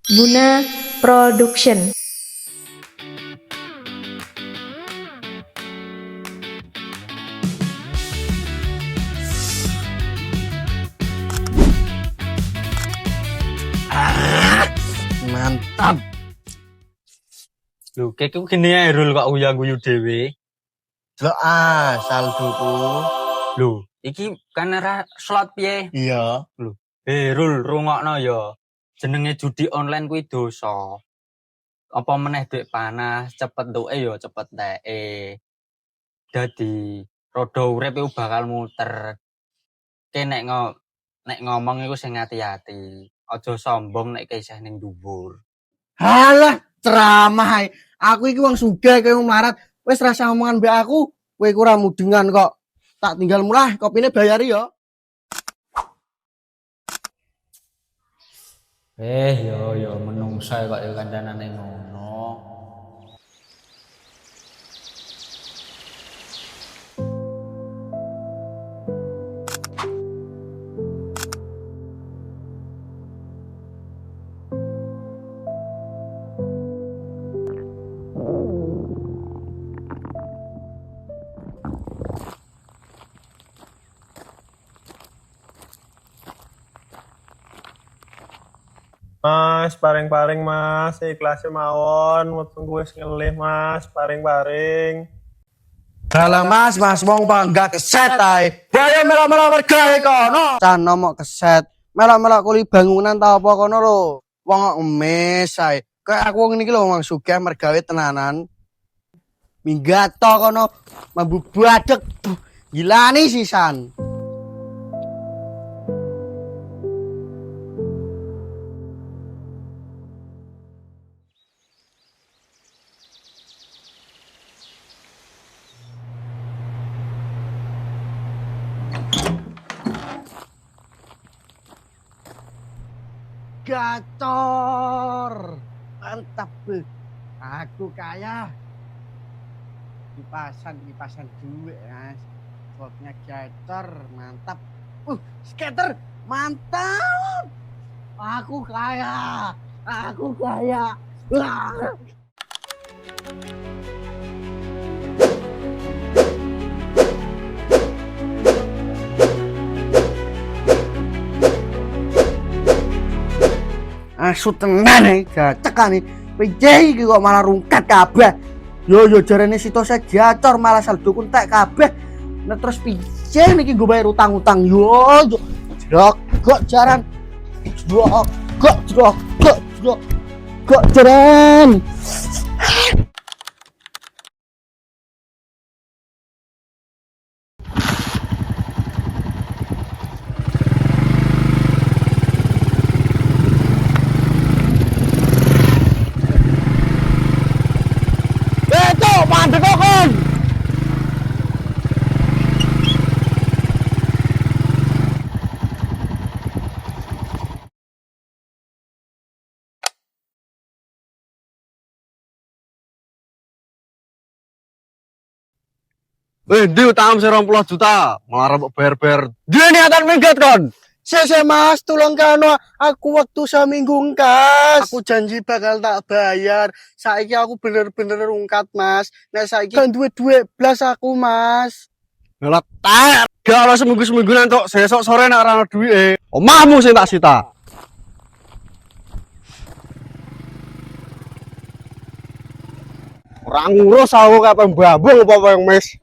Guna Production. Mantap. Lho, kek gini ae Rul kok uya-guyu dhewe. Delok saldoku. Lho, iki kan ora slot piye? Iya. Lho, Rul rungokno ya. Jenenge judi online kuwi dosa. Apa meneh duit panas, cepet entuke ya cepet enteke. Dadi rodo urip iku bakal muter. Nek ngomong iku sing ati-ati. Aja sombong nek isih ning dhuwur. Halah, ceramah ae. Aku iki wong sugih kowe melarat. Wis rasa omongan mbek aku. Kowe iku ora mudengan kok. Tak tinggal mulai, kopine bayari ya. Yo menungsa kok ya kandhanane ngono. Mas, paring-paring mas, ikhlasnya mawon, weteng wis ngelih mas, paring-paring. Dalah mas, wong bangga keset ae. Bae melok-melok mergawe kono. Cano mok keset. Melok-melok kuli bangunan ta apa kono lho. Wong kok ngemis ae. Kayak aku ngene iki lho wong sugih mergawe tenanan. Minggat to kono mambu badek. Gilani sisan. Gacor, mantap be. Aku kaya. Kipasan duit mas. Botnya gacor, mantap. Skater, mantap. Aku kaya. Wah. Asu tenan nih, gacek nih. Piye iki kok malah rungkat kabeh. Yo jarene sitose gacor malah saldo entek kabeh. Nah terus piye niki nggo bayar utang-utang yo. Jrok jaran. Jrok jaran. Mandek kon. Ndi utang 20 juta, malah rembuk bayar-bayar. Dia niatan minggat kon. Sese mas, tolong kano aku waktu seminggu kas. Aku janji bakal tak bayar. Saiki aku bener-bener ungkat mas. Nek saiki kan duit blas aku mas. Ngelak tak. Gak ada seminggu-seminggu nanti sesok sore nak rana duit. Omahmu sing tak sita. Orang ngurus aku kayak pembabung apa yang mes.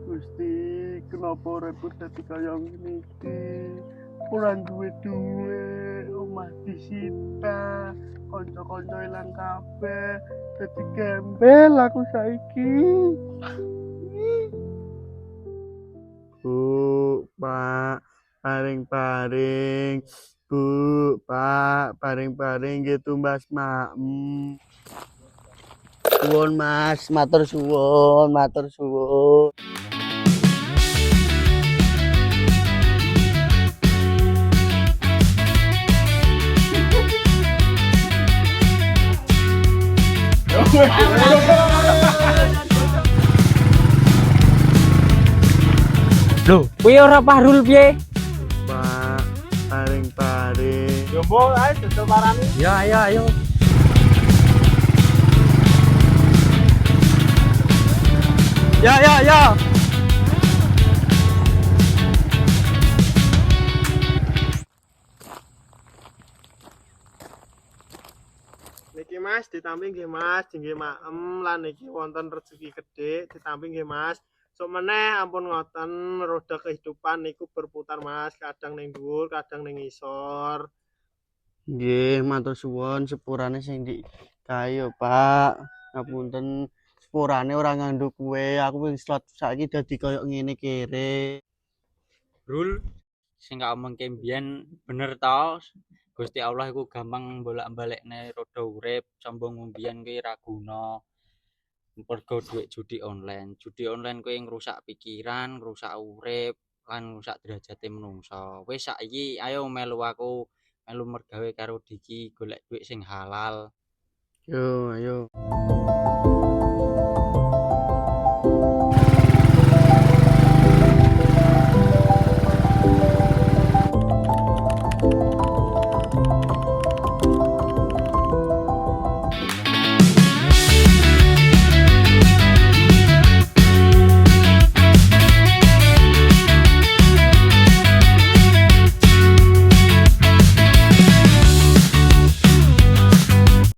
Gusti, kenapa repot dadi kaya ngene iki? Ora duwe omah disita, kanca-kanca ilang kabeh, dadi gembel aku saiki. Bu, Pak, paring-paring. Bu, Pak, paring-paring gitu Mas Maem. Suwun Mas, matur suwun. Lho, kuwi ora Fahrul piye? Pak, paring-paring. Yo mbok ae dodol parani. Ya, ayo. Ya. Niki Mas ditampi nggih Mas, nggih maem lan niki wonten rezeki gedhe ditampi nggih Mas. Sok meneh ampun ngoten roda kehidupan niku berputar Mas, kadang ning dhuwur, kadang ning ngisor. Nggih, matur suwun sepurane sing di kayo, Pak. Ngapunten sepurane ora ngandhu kuwe. Aku wis saiki dadi koyo ngene kere. Rul sing gak omongke mbiyen bener ta? Gusti Allah iku gampang bolak-balikne roda urip, sombong mbiyen kuwi ra guna. Mergo duit judi online. Judi online kuwi ngrusak pikiran, ngrusak urip, lan ngrusak derajate menungsa. Wis saiki ayo melu aku, melu mergawe karo Diki golek duit sing halal. Yo, ayo.